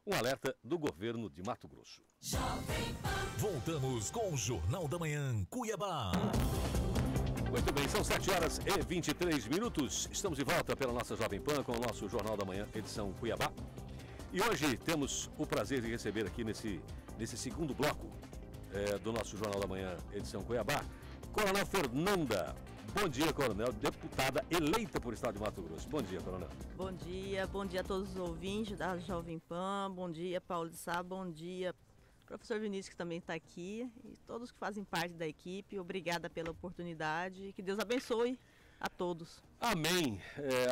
Um alerta do governo de Mato Grosso. Voltamos com o Jornal da Manhã, Cuiabá. Muito bem, são 7h23. Estamos de volta pela nossa Jovem Pan com o nosso Jornal da Manhã, edição Cuiabá. E hoje temos o prazer de receber aqui nesse segundo bloco do nosso Jornal da Manhã, edição Cuiabá, Coronel Fernanda. Bom dia, Coronel, deputada eleita por Estado de Mato Grosso. Bom dia, Coronel. Bom dia a todos os ouvintes da Jovem Pan. Bom dia, Paulo de Sá. Bom dia, professor Vinícius, que também está aqui. E todos que fazem parte da equipe. Obrigada pela oportunidade. Que Deus abençoe a todos. Amém.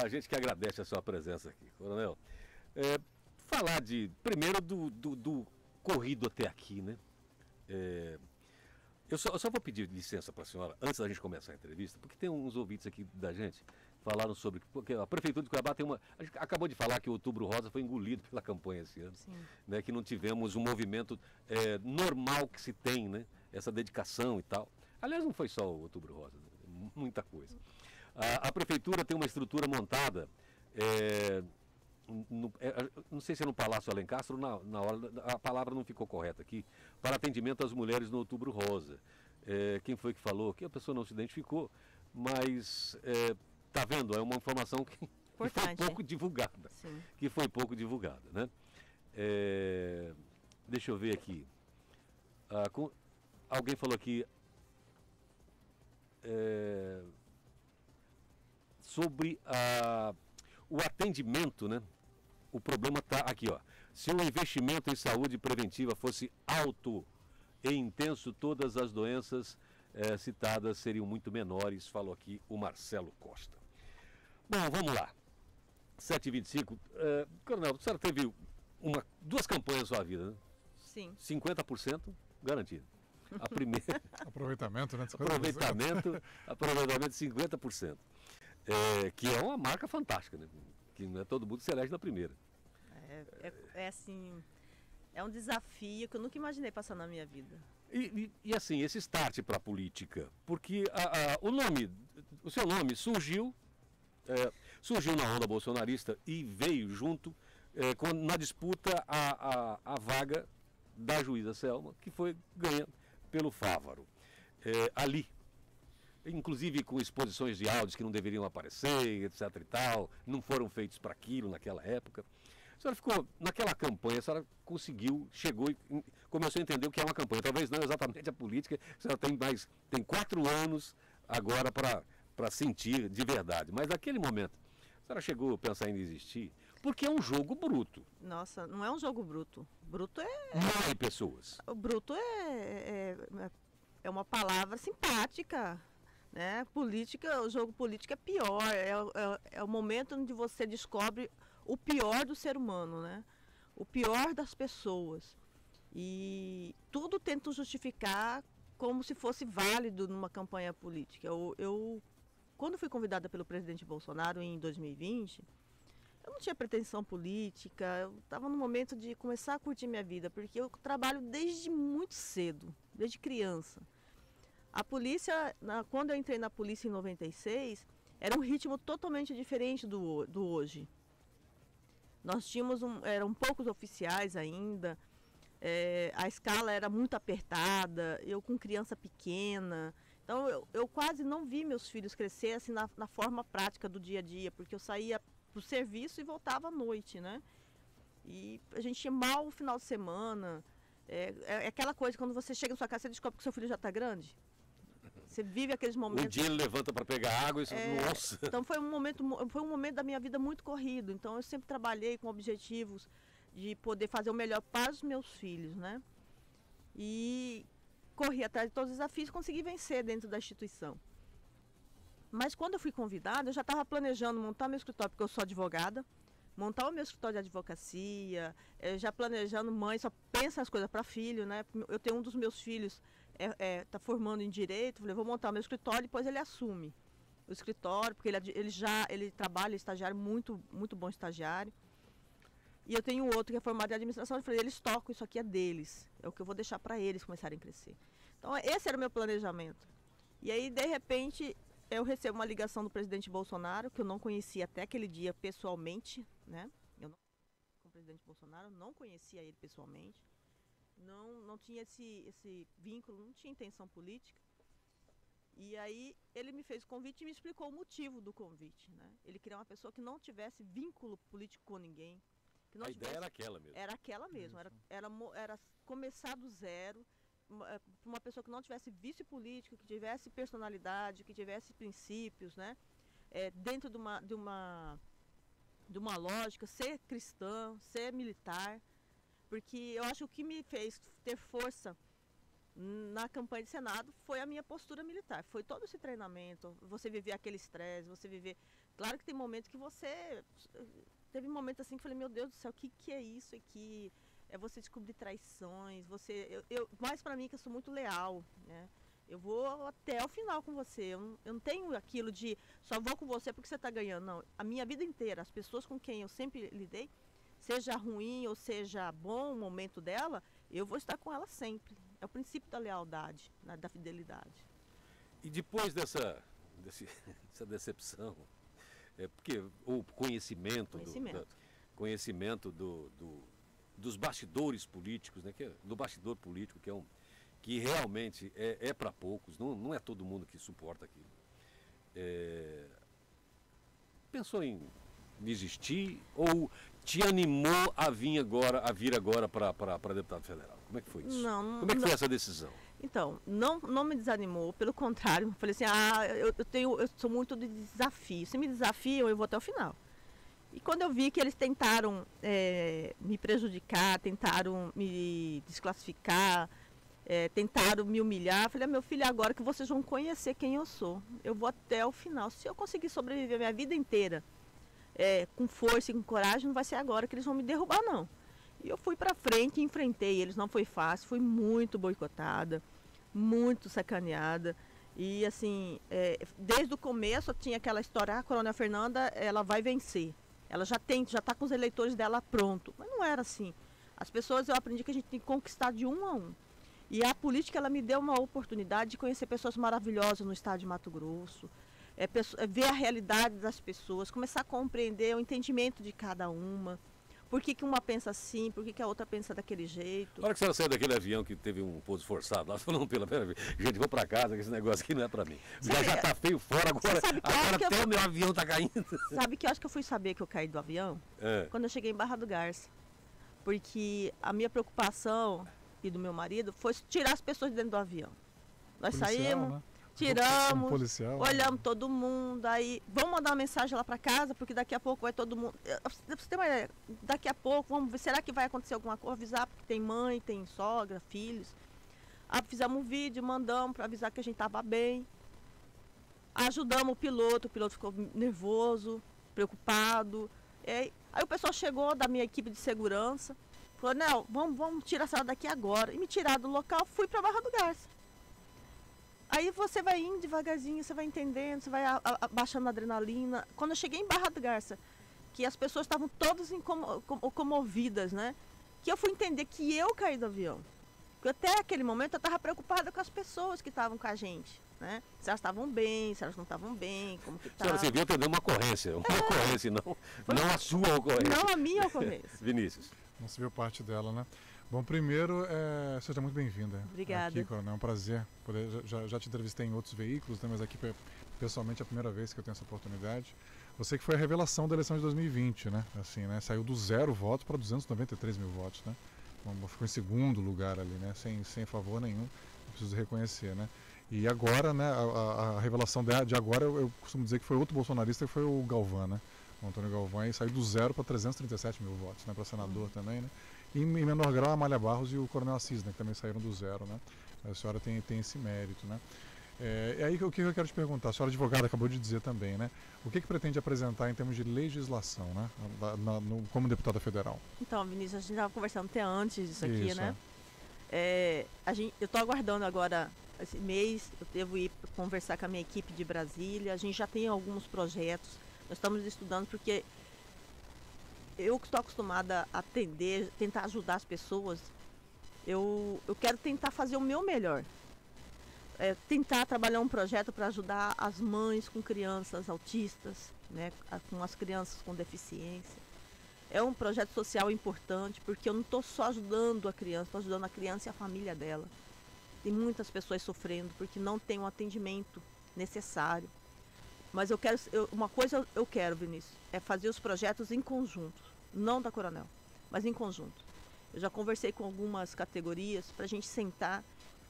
A gente que agradece a sua presença aqui, Coronel. Falar primeiro do corrido até aqui, né? Eu só vou pedir licença para a senhora, antes da gente começar a entrevista, porque tem uns ouvintes aqui da gente falaram sobre... Porque a Prefeitura de Cuiabá tem uma... A gente acabou de falar que o Outubro Rosa foi engolido pela campanha esse ano. Né, que não tivemos um movimento normal que se tem, né? Essa dedicação e tal. Aliás, não foi só o Outubro Rosa, né, muita coisa. A Prefeitura tem uma estrutura montada... não sei se é no Palácio Alencastro, na hora, a palavra não ficou correta aqui, para atendimento às mulheres no Outubro Rosa. Quem foi que falou? Que a pessoa não se identificou, mas tá vendo? É uma informação que foi pouco divulgada. Sim. Que foi pouco divulgada, né? Deixa eu ver aqui. Alguém falou aqui sobre o atendimento, né? O problema está aqui, ó. Se o investimento em saúde preventiva fosse alto e intenso, todas as doenças citadas seriam muito menores, falou aqui o Marcelo Costa. Bom, vamos lá. 7h25. Coronel, a senhora teve duas campanhas na sua vida, né? Sim. 50% garantido. A primeira... Aproveitamento, né? Aproveitamento de 50%. Que é uma marca fantástica, né? Que não é todo mundo que se elege na primeira. Assim, é um desafio que eu nunca imaginei passar na minha vida. E assim, esse start para a política, porque o seu nome surgiu na onda bolsonarista e veio junto na disputa a vaga da juíza Selma, que foi ganha pelo Fávaro. Ali, inclusive com exposições de áudios que não deveriam aparecer, etc e tal, não foram feitos para aquilo naquela época. A senhora ficou, naquela campanha, a senhora chegou e começou a entender o que é uma campanha. Talvez não exatamente a política, a senhora tem 4 anos agora para sentir de verdade. Mas naquele momento, a senhora chegou a pensar em desistir, porque é um jogo bruto. Nossa, não é um jogo bruto. Bruto Morre pessoas. O bruto é uma palavra simpática. Né? O jogo político é pior, é o momento onde você descobre o pior do ser humano, né? O pior das pessoas. E tudo tenta justificar como se fosse válido numa campanha política. Quando fui convidada pelo presidente Bolsonaro em 2020, eu não tinha pretensão política, eu estava no momento de começar a curtir minha vida, porque eu trabalho desde muito cedo, desde criança. A polícia, quando eu entrei na polícia em 96, era um ritmo totalmente diferente do hoje. Nós tínhamos, eram poucos oficiais ainda, a escala era muito apertada, eu com criança pequena. Então eu quase não vi meus filhos crescer assim, na forma prática do dia a dia, porque eu saía para o serviço e voltava à noite, né? E a gente tinha mal o final de semana. É aquela coisa, quando você chega na sua casa, você descobre que seu filho já está grande. Você vive aqueles momentos... Um dia ele levanta para pegar água e nossa... Então foi um momento da minha vida muito corrido. Então eu sempre trabalhei com objetivos de poder fazer o melhor para os meus filhos, né? E corri atrás de todos os desafios e consegui vencer dentro da instituição. Mas quando eu fui convidada, eu já estava planejando montar meu escritório, porque eu sou advogada, montar o meu escritório de advocacia, já planejando, mãe só pensa as coisas para filho, né? Eu tenho um dos meus filhos, está formando em direito, falei, vou montar o meu escritório, depois ele assume o escritório, porque ele trabalha, estagiário, muito, muito bom estagiário. E eu tenho outro que é formado em administração, eu falei, eles tocam, isso aqui é deles, é o que eu vou deixar para eles começarem a crescer. Então esse era o meu planejamento. E aí, de repente, eu recebo uma ligação do presidente Bolsonaro, que eu não conhecia até aquele dia pessoalmente, né? Eu não conhecia o presidente Bolsonaro, não conhecia ele pessoalmente, não tinha esse vínculo, não tinha intenção política. E aí ele me fez o convite e me explicou o motivo do convite, né? Ele queria uma pessoa que não tivesse vínculo político com ninguém. Que não A tivesse... ideia era aquela mesmo. Era aquela mesmo, era começar do zero, uma pessoa que não tivesse vício político, que tivesse personalidade, que tivesse princípios, né? Dentro de uma lógica, ser cristã, ser militar, porque eu acho que o que me fez ter força na campanha de Senado foi a minha postura militar, foi todo esse treinamento, você viver aquele estresse, você viver... Claro que tem momentos que você... Teve momentos assim que eu falei, meu Deus do céu, o que é isso aqui? É você descobrir traições, mais para mim que eu sou muito leal, né? Eu vou até o final com você, eu não tenho aquilo de só vou com você porque você está ganhando, não. A minha vida inteira, as pessoas com quem eu sempre lidei, seja ruim ou seja bom o momento dela, eu vou estar com ela sempre. É o princípio da lealdade, né, da fidelidade. E depois dessa decepção, porque o conhecimento dos bastidores políticos, né, do bastidor político, que realmente é para poucos, não é todo mundo que suporta aquilo. Pensou em desistir ou te animou a vir agora para deputado federal? Como é que foi isso? Como é que foi essa decisão? Então, não me desanimou, pelo contrário, falei assim, eu sou muito de desafio, se me desafiam eu vou até o final. E quando eu vi que eles tentaram me prejudicar, tentaram me desclassificar, tentaram me humilhar, eu falei, meu filho, agora que vocês vão conhecer quem eu sou, eu vou até o final. Se eu conseguir sobreviver a minha vida inteira com força e com coragem, não vai ser agora que eles vão me derrubar, não. E eu fui para frente, enfrentei eles, não foi fácil, fui muito boicotada, muito sacaneada. E assim, desde o começo tinha aquela história, a Coronel Fernanda, ela vai vencer. Ela já está com os eleitores dela pronto. Mas não era assim. As pessoas, eu aprendi que a gente tem que conquistar de um a um. E a política, ela me deu uma oportunidade de conhecer pessoas maravilhosas no estado de Mato Grosso, ver a realidade das pessoas, começar a compreender o entendimento de cada uma. Por que uma pensa assim, por que a outra pensa daquele jeito. Na hora que você saiu daquele avião que teve um pouso forçado lá, você falou, não, pela primeira vez, gente, vou para casa, que esse negócio aqui não é para mim. Já tá feio fora, agora até o meu avião tá caindo. Sabe que eu acho que eu fui saber que eu caí do avião? Quando eu cheguei em Barra do Garça. Porque a minha preocupação e do meu marido foi tirar as pessoas de dentro do avião. Nós saímos... Né? Tiramos, olhamos todo mundo, aí vamos mandar uma mensagem lá para casa, porque daqui a pouco vai todo mundo. Você tem uma ideia, daqui a pouco, vamos ver, será que vai acontecer alguma coisa? Avisar, porque tem mãe, tem sogra, filhos. Fizemos um vídeo, mandamos para avisar que a gente estava bem. Ajudamos o piloto ficou nervoso, preocupado. Aí o pessoal chegou da minha equipe de segurança, falou, Nel, vamos tirar a senhora daqui agora. E me tiraram do local, fui para Barra do Garça. Aí você vai indo devagarzinho, você vai entendendo, você vai abaixando a adrenalina. Quando eu cheguei em Barra do Garça, que as pessoas estavam todas comovidas, né? Que eu fui entender que eu caí do avião. Porque até aquele momento eu estava preocupada com as pessoas que estavam com a gente, né? Se elas estavam bem, se elas não estavam bem, como que estava. Você viu que eu dei uma ocorrência, não a sua ocorrência. Não a minha ocorrência. Vinícius. Não se viu parte dela, né? Bom, primeiro, seja muito bem-vinda. Obrigada. Aqui, Coronel, é um prazer. Já te entrevistei em outros veículos, né, mas aqui pessoalmente é a primeira vez que eu tenho essa oportunidade. Você que foi a revelação da eleição de 2020, né? Assim, né? Saiu do 0 votos para 293 mil votos, né? Ficou em segundo lugar ali, né? Sem favor nenhum, preciso reconhecer, né? E agora, né? A revelação de agora, eu costumo dizer que foi outro bolsonarista, que foi o Galvão, né? O Antônio Galvão, e saiu do 0 para 337 mil votos, né? Para senador também, né? E em menor grau a Amália Barros e o Coronel Assis, né, que também saíram do 0, né? A senhora tem esse mérito, né? E aí o que eu quero te perguntar, a senhora advogada acabou de dizer também, né? O que pretende apresentar em termos de legislação, né? Como deputada federal? Então, Vinícius, a gente estava conversando até antes disso aqui, né? Eu estou aguardando agora, esse mês, eu devo ir conversar com a minha equipe de Brasília, a gente já tem alguns projetos, nós estamos estudando porque... Eu que estou acostumada a atender, tentar ajudar as pessoas, eu quero tentar fazer o meu melhor. Tentar trabalhar um projeto para ajudar as mães com crianças autistas, né, com as crianças com deficiência. É um projeto social importante, porque eu não estou só ajudando a criança, estou ajudando a criança e a família dela. Tem muitas pessoas sofrendo porque não tem um atendimento necessário. Mas uma coisa eu quero, Vinícius, é fazer os projetos em conjunto, não da Coronel, mas em conjunto. Eu já conversei com algumas categorias para a gente sentar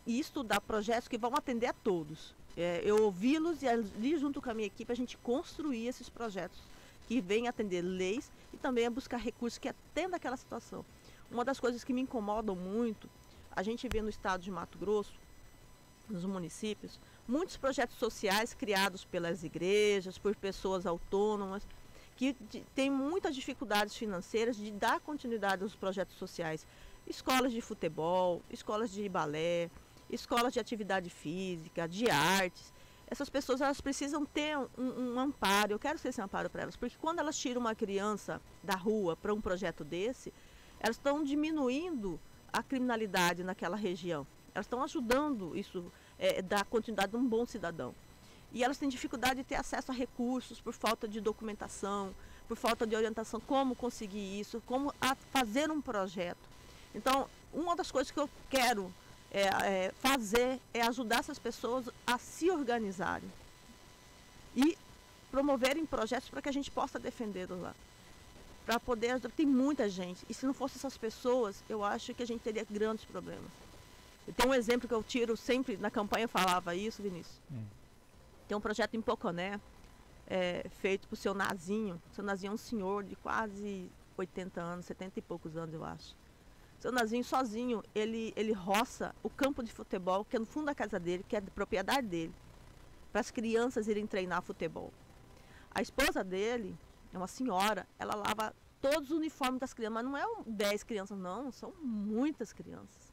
e estudar projetos que vão atender a todos. Eu ouvi-los e ali junto com a minha equipe a gente construir esses projetos que vêm atender leis e também a buscar recursos que atendam aquela situação. Uma das coisas que me incomodam muito, a gente vê no estado de Mato Grosso, nos municípios, muitos projetos sociais criados pelas igrejas, por pessoas autônomas, que têm muitas dificuldades financeiras de dar continuidade aos projetos sociais. Escolas de futebol, escolas de balé, escolas de atividade física, de artes. Essas pessoas elas precisam ter um amparo. Eu quero ser esse amparo para elas, porque quando elas tiram uma criança da rua para um projeto desse, elas estão diminuindo a criminalidade naquela região. Elas estão ajudando isso, dar continuidade a um bom cidadão. E elas têm dificuldade de ter acesso a recursos por falta de documentação, por falta de orientação, como conseguir isso, como fazer um projeto. Então, uma das coisas que eu quero fazer é ajudar essas pessoas a se organizarem e promoverem projetos para que a gente possa defendê-los lá. Para poder, tem muita gente, e se não fossem essas pessoas, eu acho que a gente teria grandes problemas. Tem um exemplo que eu tiro sempre, na campanha eu falava isso, Vinícius. Tem um projeto em Poconé, feito por seu Nazinho. Seu Nazinho é um senhor de quase 80 anos, 70 e poucos anos, eu acho. Seu Nazinho, sozinho, ele roça o campo de futebol, que é no fundo da casa dele, que é de propriedade dele, para as crianças irem treinar futebol. A esposa dele é uma senhora, ela lava todos os uniformes das crianças, mas não é 10 crianças, não, são muitas crianças.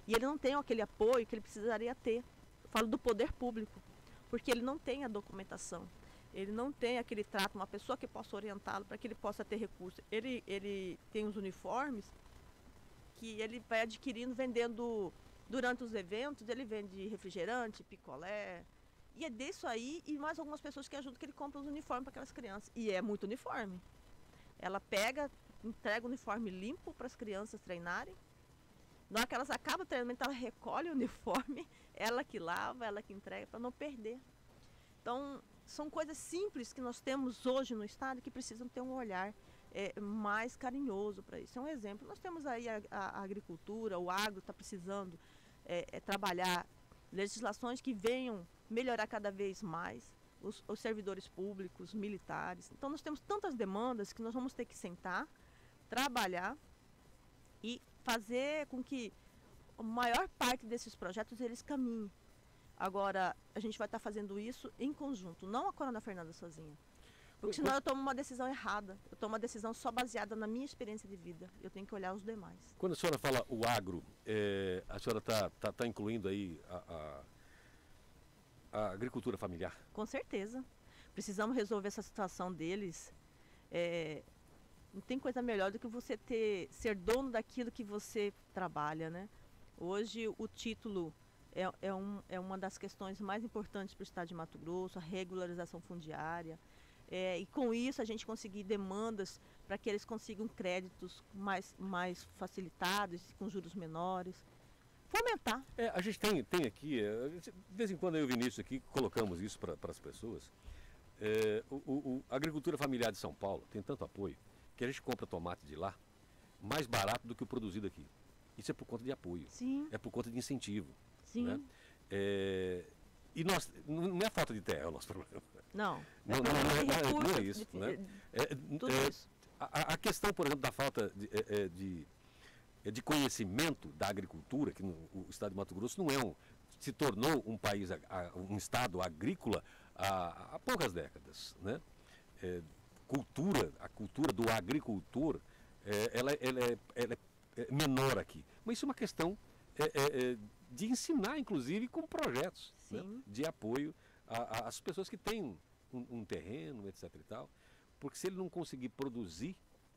E ele não tem aquele apoio que ele precisaria ter. Eu falo do poder público, porque ele não tem a documentação, ele não tem aquele trato, uma pessoa que possa orientá-lo para que ele possa ter recursos. Ele tem os uniformes que ele vai adquirindo, vendendo durante os eventos, ele vende refrigerante, picolé, e é disso aí e mais algumas pessoas que ajudam que ele compra os uniformes para aquelas crianças. E é muito uniforme. Ela pega, entrega o uniforme limpo para as crianças treinarem. Na hora que elas acabam o treinamento, ela recolhe o uniforme, ela que lava, ela que entrega, para não perder. Então, são coisas simples que nós temos hoje no estado que precisam ter um olhar mais carinhoso para isso. É um exemplo. Nós temos aí a agricultura, o agro está precisando trabalhar legislações que venham melhorar cada vez mais os servidores públicos, militares. Então, nós temos tantas demandas que nós vamos ter que sentar, trabalhar e fazer com que a maior parte desses projetos eles caminhem. Agora, a gente vai estar fazendo isso em conjunto, não a Coronel Fernanda sozinha. Porque senão eu tomo uma decisão errada, eu tomo uma decisão só baseada na minha experiência de vida. Eu tenho que olhar os demais. Quando a senhora fala o agro, a senhora está incluindo aí a agricultura familiar? Com certeza. Precisamos resolver essa situação deles. Não tem coisa melhor do que você ser dono daquilo que você trabalha, né? Hoje o título é uma das questões mais importantes para o estado de Mato Grosso, a regularização fundiária. E com isso a gente conseguir demandas para que eles consigam créditos mais facilitados, com juros menores. Fomentar. A gente tem aqui, de vez em quando eu e o Vinícius aqui colocamos isso para as pessoas. A agricultura familiar de São Paulo tem tanto apoio que a gente compra tomate de lá mais barato do que o produzido aqui. Isso é por conta de apoio. Sim. É por conta de incentivo. Sim. Né? E não é falta de terra o nosso problema. Não. Não é isso. Né? Tudo isso. A questão, por exemplo, da falta de conhecimento da agricultura, que o estado de Mato Grosso se tornou um país, um estado agrícola há poucas décadas. Né? A cultura do agricultor, ela é menor aqui. Mas isso é uma questão de ensinar, inclusive, com projetos, né? De apoio às pessoas que têm um terreno, etc. e tal. Porque se ele não conseguir produzir,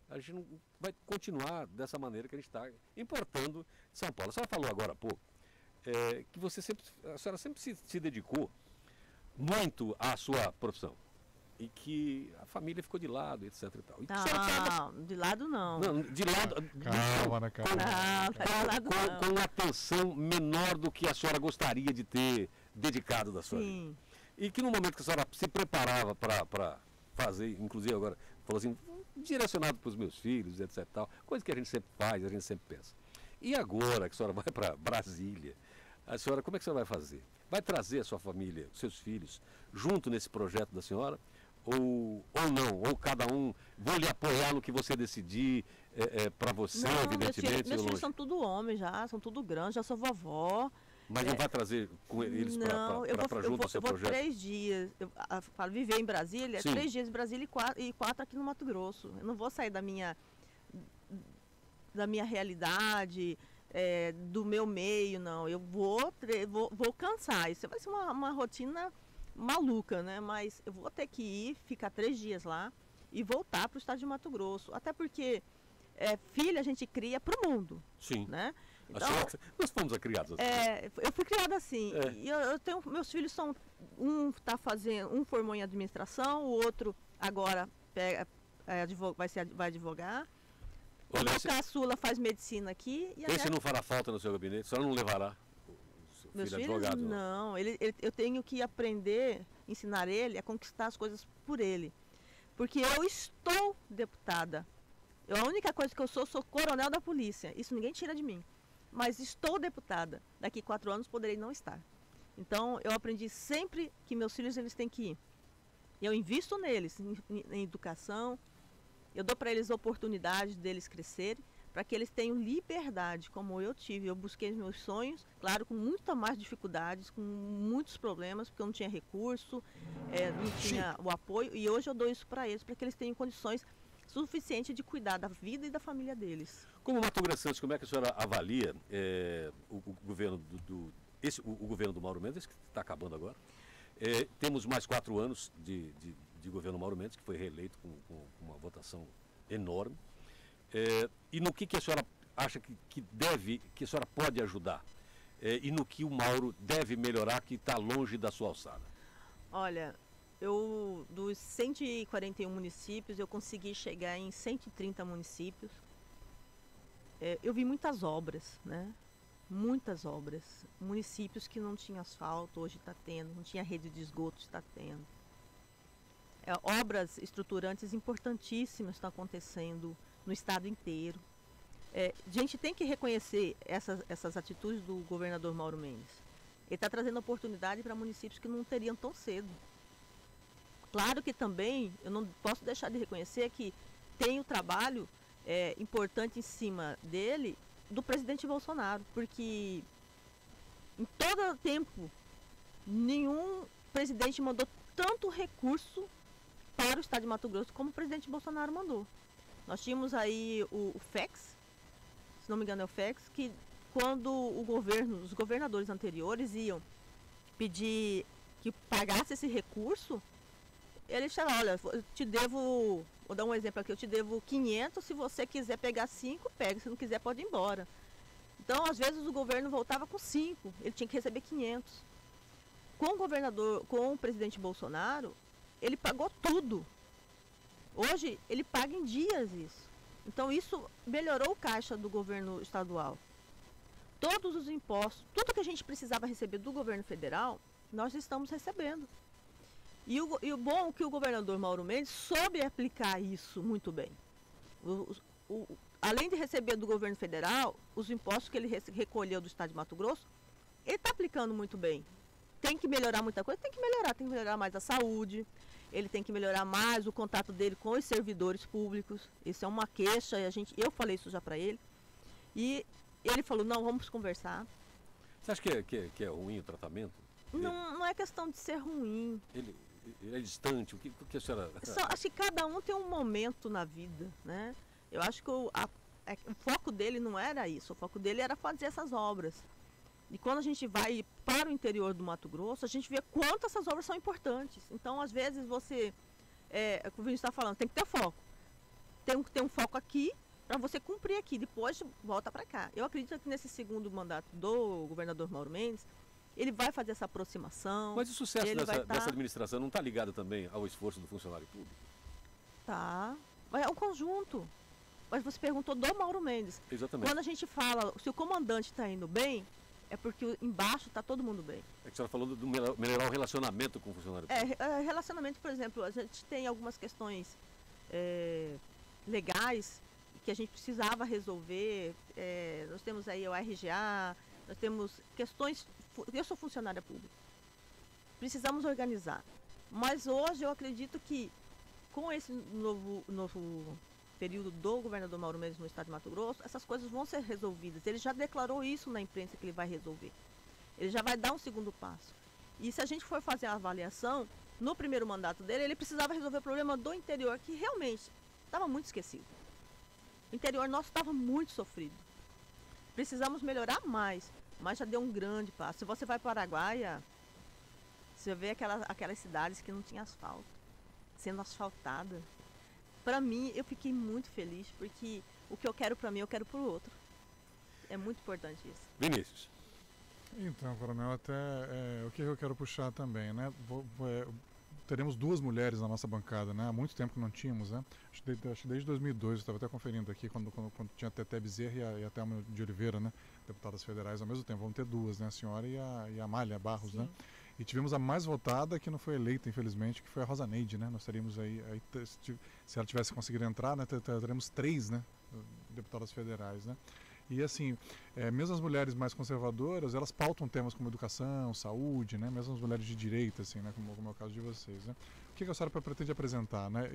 a gente não vai continuar dessa maneira que a gente está importando de São Paulo. A senhora falou agora há pouco que a senhora sempre se dedicou muito à sua profissão. e que a família ficou de lado, etc. E tal. E que a senhora precisava- Não, de lado não. não, de lado. Calma, né, calma. Não, tá de lado não. Com atenção menor do que a senhora gostaria de ter dedicado da sua vida. Sim. E que no momento que a senhora se preparava para fazer, inclusive agora, falou assim, direcionado para os meus filhos, etc. Tal, coisa que a gente sempre faz, a gente sempre pensa. E agora que a senhora vai para Brasília, a senhora, como é que a senhora vai fazer? Vai trazer a sua família, seus filhos, junto nesse projeto da senhora? Ou não? Ou cada um, vou lhe apoiar no que você decidir para você, Não, evidentemente, meus ou filhos longe? são tudo homens já, são tudo grandes, já sou vovó. Mas não vai trazer com eles Não, para junto do seu eu vou projeto? 3 dias. Para viver em Brasília, Sim. 3 dias em Brasília e 4 aqui no Mato Grosso. Eu não vou sair da minha realidade, do meu meio, não. Eu vou cansar. Isso vai ser uma rotina maluca, né? Mas eu vou ter que ir, ficar 3 dias lá e voltar para o estado de Mato Grosso. Até porque filho a gente cria para o mundo, Sim. né? A senhora- nós fomos criados assim. Eu fui criada assim. É. E eu tenho, meus filhos são. Um formou em administração, o outro agora vai advogar. Olha, O caçula faz medicina aqui. E a esse minha- não fará falta no seu gabinete? A senhora não levará o seu meus filho filhos, advogado? não. Eu tenho que aprender, ensinar ele a conquistar as coisas por ele. Porque eu estou deputada. A única coisa que eu sou coronel da polícia. Isso ninguém tira de mim. Mas estou deputada. Daqui 4 anos poderei não estar. Então, eu aprendi sempre que meus filhos eles têm que ir. Eu invisto neles, em educação. Eu dou para eles a oportunidade deles crescerem, para que eles tenham liberdade, como eu tive. Eu busquei meus sonhos, claro, com muita mais dificuldades, com muitos problemas, porque eu não tinha recurso, não tinha o apoio. E hoje eu dou isso para eles, para que eles tenham condições suficientes de cuidar da vida e da família deles. Como mato-grossense, como é que a senhora avalia o governo o governo do Mauro Mendes, que está acabando agora? Temos mais 4 anos de governo Mauro Mendes, que foi reeleito com uma votação enorme. E no que a senhora acha que a senhora pode ajudar? E no que o Mauro deve melhorar, que está longe da sua alçada? Olha, dos 141 municípios, eu consegui chegar em 130 municípios. Eu vi muitas obras, né? Muitas obras. Municípios que não tinham asfalto, hoje está tendo. Não tinha rede de esgoto, está tendo. Obras estruturantes importantíssimas estão acontecendo no estado inteiro. A gente tem que reconhecer essas atitudes do governador Mauro Mendes. Ele está trazendo oportunidade para municípios que não teriam tão cedo. Claro que também, eu não posso deixar de reconhecer que tem o trabalho importante em cima dele, do presidente Bolsonaro, porque em todo tempo, nenhum presidente mandou tanto recurso para o estado de Mato Grosso como o presidente Bolsonaro mandou. Nós tínhamos aí o FEX, se não me engano é o FEX, que quando os governadores anteriores iam pedir que pagasse esse recurso, eles falaram, olha, eu te devo, vou dar um exemplo aqui, eu te devo 500, se você quiser pegar 5, pega, se não quiser pode ir embora. Então, às vezes o governo voltava com 5, ele tinha que receber 500. Com o presidente Bolsonaro, ele pagou tudo. Hoje, ele paga em dias isso. Então, isso melhorou o caixa do governo estadual. Todos os impostos, tudo que a gente precisava receber do governo federal, nós estamos recebendo. E o bom é que o governador Mauro Mendes soube aplicar isso muito bem. Além de receber do governo federal, os impostos que ele recolheu do estado de Mato Grosso, ele está aplicando muito bem. Tem que melhorar muita coisa? Tem que melhorar mais a saúde, ele tem que melhorar mais o contato dele com os servidores públicos. Isso é uma queixa, eu falei isso já para ele. E ele falou, não, vamos conversar. Você acha que é ruim o tratamento? Não é questão de ser ruim. Ele é distante? O que a senhora... Acho que cada um tem um momento na vida, né? Eu acho que o foco dele não era isso, o foco dele era fazer essas obras. E quando a gente vai para o interior do Mato Grosso, a gente vê quanto essas obras são importantes. Então, às vezes, como a gente está falando, tem que ter foco. Tem que ter um foco aqui para você cumprir aqui, depois volta para cá. Eu acredito que nesse segundo mandato do governador Mauro Mendes, ele vai fazer essa aproximação. Mas o sucesso ele vai dessa administração não está ligado também ao esforço do funcionário público? Tá. Mas é um conjunto. Mas você perguntou do Mauro Mendes. Exatamente. Quando a gente fala, se o comandante está indo bem, é porque embaixo está todo mundo bem. É que a senhora falou do melhorar o relacionamento com o funcionário público. Relacionamento, por exemplo, a gente tem algumas questões legais que a gente precisava resolver. Nós temos aí o RGA, nós temos questões. Eu sou funcionária pública. Precisamos organizar. Mas hoje eu acredito que com esse novo período do governador Mauro Mendes no estado de Mato Grosso, essas coisas vão ser resolvidas. Ele já declarou isso na imprensa que ele vai resolver. Ele já vai dar um segundo passo. E se a gente for fazer a avaliação, no primeiro mandato dele, ele precisava resolver o problema do interior, que realmente estava muito esquecido. O interior nosso estava muito sofrido. Precisamos melhorar mais, mas já deu um grande passo. Se você vai para o Araguaia, você vê aquelas cidades que não tinham asfalto, sendo asfaltada. Para mim, eu fiquei muito feliz, porque o que eu quero para mim, eu quero para o outro. É muito importante isso. Vinícius. Então, Coronel, até o que eu quero puxar também, né? Teremos 2 mulheres na nossa bancada, né? Há muito tempo que não tínhamos, né? Acho que desde 2002, eu estava até conferindo aqui, quando tinha a Teté Bezerra e a Thelma de Oliveira, né? Deputadas federais ao mesmo tempo. Vamos ter 2, né? A senhora e a Amália Barros, Sim. né? E tivemos a mais votada, que não foi eleita, infelizmente, que foi a Rosa Neide, né? Nós teríamos aí se ela tivesse conseguido entrar, né? Teremos 3, né? Deputadas federais, né? E assim, mesmo as mulheres mais conservadoras, elas pautam temas como educação, saúde, né? Mesmo as mulheres de direita, assim, né? Como é o caso de vocês, né? O que a senhora pretende apresentar, né?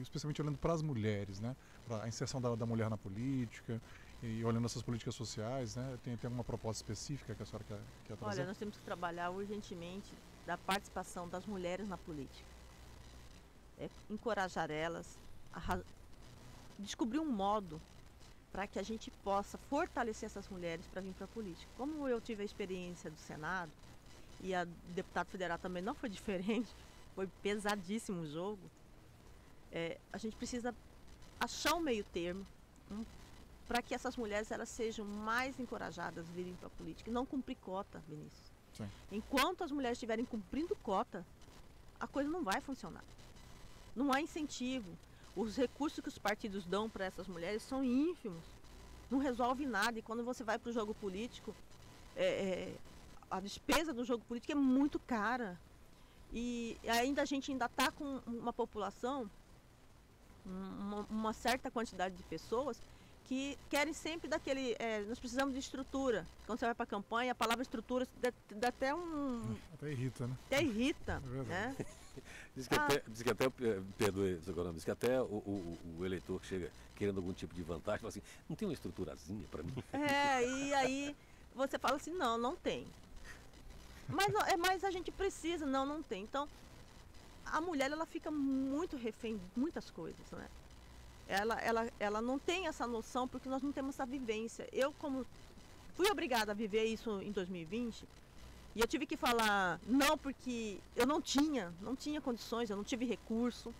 Especialmente olhando para as mulheres, né? Para a inserção da mulher na política e olhando essas políticas sociais, né? Tem alguma proposta específica que a senhora quer trazer? Olha, nós temos que trabalhar urgentemente da participação das mulheres na política. Encorajar elas a descobrir um modo para que a gente possa fortalecer essas mulheres para vir para a política. Como eu tive a experiência do Senado, e a deputada federal também não foi diferente, foi pesadíssimo o jogo, a gente precisa achar um meio termo para que essas mulheres elas sejam mais encorajadas a virem para a política e não cumprir cota, Vinícius. Sim. Enquanto as mulheres estiverem cumprindo cota, a coisa não vai funcionar. Não há incentivo. Os recursos que os partidos dão para essas mulheres são ínfimos. Não resolve nada. E quando você vai para o jogo político, a despesa do jogo político é muito cara. E a gente ainda está com uma população, uma certa quantidade de pessoas que querem sempre daquele... nós precisamos de estrutura. Quando você vai para a campanha, a palavra estrutura dá até um... Até irrita, né? Até irrita, né? Diz que até perdoe, diz que até o eleitor que chega querendo algum tipo de vantagem, fala assim, não tem uma estruturazinha para mim? E aí você fala assim, não tem. Mas a gente precisa, não tem. Então, a mulher, ela fica muito refém de muitas coisas, né? Ela não tem essa noção porque nós não temos essa vivência. Eu, como fui obrigada a viver isso em 2020, e eu tive que falar não porque eu não tinha condições, eu não tive recurso.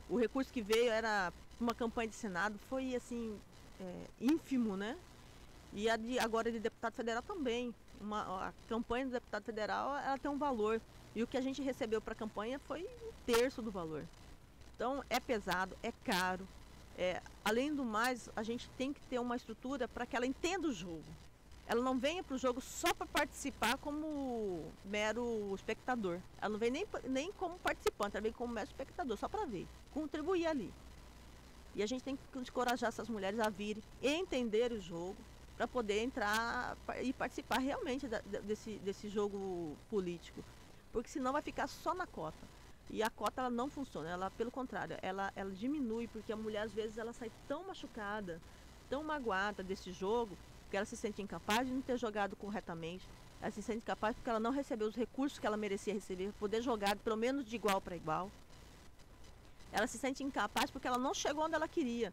O recurso que veio era uma campanha de Senado, foi assim, ínfimo, né? E agora de deputado federal também. A campanha do deputado federal, ela tem um valor. E o que a gente recebeu para a campanha foi 1/3 do valor. Então é pesado, é caro. Além do mais, a gente tem que ter uma estrutura para que ela entenda o jogo. Ela não venha para o jogo só para participar como mero espectador. Ela não vem nem como participante, ela vem como mero espectador, só para ver, contribuir ali. E a gente tem que encorajar essas mulheres a virem e entender o jogo para poder entrar e participar realmente desse jogo político. Porque senão vai ficar só na cota. E a cota ela não funciona, ela pelo contrário, ela diminui, porque a mulher às vezes ela sai tão machucada, tão magoada desse jogo, porque ela se sente incapaz de não ter jogado corretamente, ela se sente incapaz porque ela não recebeu os recursos que ela merecia receber, poder jogar pelo menos de igual para igual. Ela se sente incapaz porque ela não chegou onde ela queria.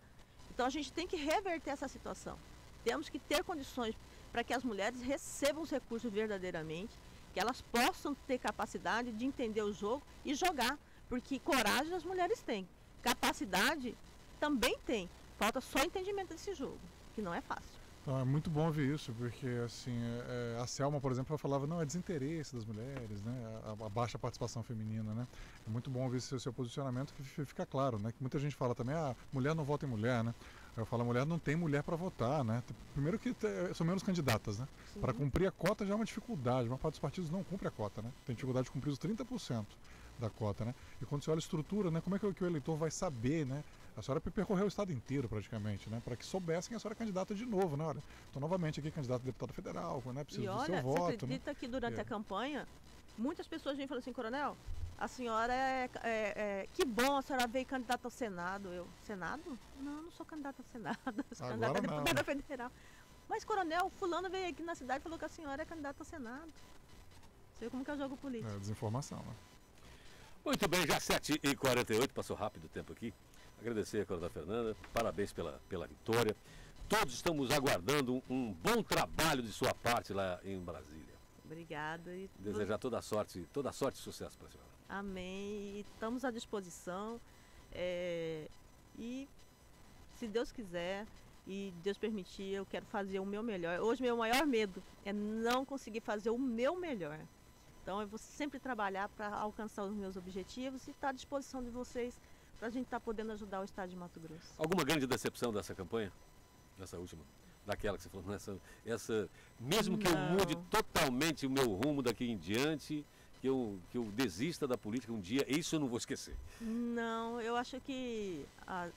Então a gente tem que reverter essa situação. Temos que ter condições para que as mulheres recebam os recursos verdadeiramente, que elas possam ter capacidade de entender o jogo e jogar, porque coragem as mulheres têm, capacidade também tem, falta só entendimento desse jogo, que não é fácil. Então é muito bom ver isso, porque assim, a Selma, por exemplo, ela falava, não, é desinteresse das mulheres, né, a baixa participação feminina, né. É muito bom ver esse seu posicionamento, que fica claro, né, que muita gente fala também, mulher não vota em mulher, né. Aí eu falo, a mulher não tem mulher para votar, né. Primeiro que são menos candidatas, né. Para cumprir a cota já é uma dificuldade, uma parte dos partidos não cumpre a cota, né. Tem dificuldade de cumprir os 30% da cota, né. E quando você olha a estrutura, né, como é que o eleitor vai saber, né. A senhora percorreu o estado inteiro praticamente, né? Para que soubessem que a senhora é candidata de novo, né? Olha, estou novamente aqui candidata a deputado federal, né? Preciso do seu voto. Você acredita que durante a campanha, muitas pessoas vêm falando assim, coronel, a senhora que bom a senhora veio candidata ao Senado. Eu, Senado? Não sou candidata ao Senado, sou candidata a deputada federal. Mas, coronel, fulano veio aqui na cidade e falou que a senhora é candidata ao Senado. Sei como que é o jogo político. É, desinformação, né? Muito bem, já 7h48, passou rápido o tempo aqui. Agradecer a coronel Fernanda, parabéns pela vitória. Todos estamos aguardando um bom trabalho de sua parte lá em Brasília. Obrigada. E desejar toda sorte e sucesso para a senhora. Amém. E estamos à disposição. E se Deus quiser e Deus permitir, eu quero fazer o meu melhor. Hoje meu maior medo é não conseguir fazer o meu melhor. Então eu vou sempre trabalhar para alcançar os meus objetivos e estar à disposição de vocês para a gente estar podendo ajudar o estado de Mato Grosso. Alguma grande decepção dessa campanha? Dessa última? Daquela que você falou, mesmo que eu mude totalmente o meu rumo daqui em diante, que eu desista da política um dia, isso eu não vou esquecer. Não, eu acho que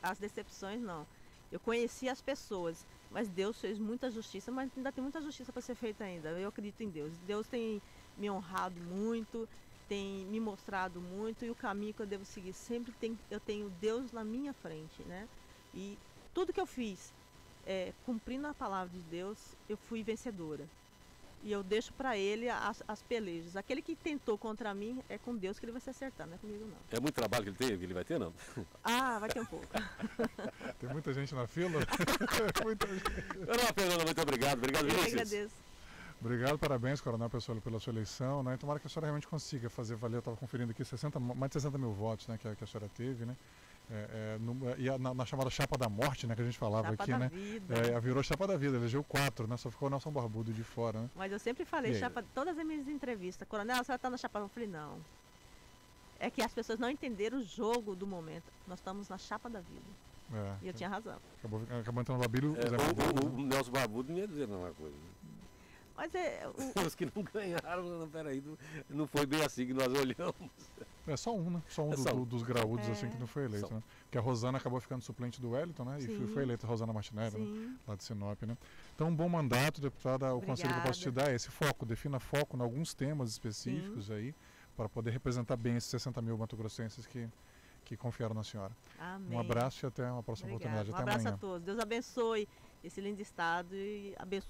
as decepções não. Eu conheci as pessoas, mas Deus fez muita justiça, mas ainda tem muita justiça para ser feita ainda. Eu acredito em Deus. Deus tem me honrado muito, tem me mostrado muito, e o caminho que eu devo seguir sempre eu tenho Deus na minha frente, né? E tudo que eu fiz, cumprindo a palavra de Deus, eu fui vencedora. E eu deixo para ele as pelejas. Aquele que tentou contra mim, é com Deus que ele vai se acertar, não é comigo não. É muito trabalho que ele vai ter, não? Vai ter um pouco. Tem muita gente na fila? Muita gente. Fernanda, muito obrigado. Obrigado, Eu Vinícius. agradeço. Obrigado, parabéns, coronel, pela sua eleição, né? Tomara que a senhora realmente consiga fazer valer. Eu estava conferindo aqui mais de 60 mil votos, né, que a senhora teve, né? Na chamada chapa da morte, né, que a gente falava chapa aqui, da né? Vida. Virou chapa da vida, elegeu 4, né? Só ficou o Nelson Barbudo de fora, né? Mas eu sempre falei, todas as minhas entrevistas, coronel, a senhora está na chapa? Eu falei, não. É que as pessoas não entenderam o jogo do momento. Nós estamos na chapa da vida. E eu tinha razão. Acabou entrando no Babílio. O Nelson Barbudo não ia dizer a mesma coisa. Mas os que não ganharam, peraí, não foi bem assim que nós olhamos. É só um, né? Só um dos graúdos assim que não foi eleito, né? Porque a Rosana acabou ficando suplente do Wellington, né? Sim. E foi eleita a Rosana Martinelli, né? Lá de Sinop, né? Então, um bom mandato, deputada. O conselho que eu posso te dar é esse foco. Defina foco em alguns temas específicos aí, para poder representar bem esses 60 mil mato-grossenses que confiaram na senhora. Amém. Um abraço e até uma próxima oportunidade. Um até abraço amanhã. a todos. Deus abençoe esse lindo estado e abençoe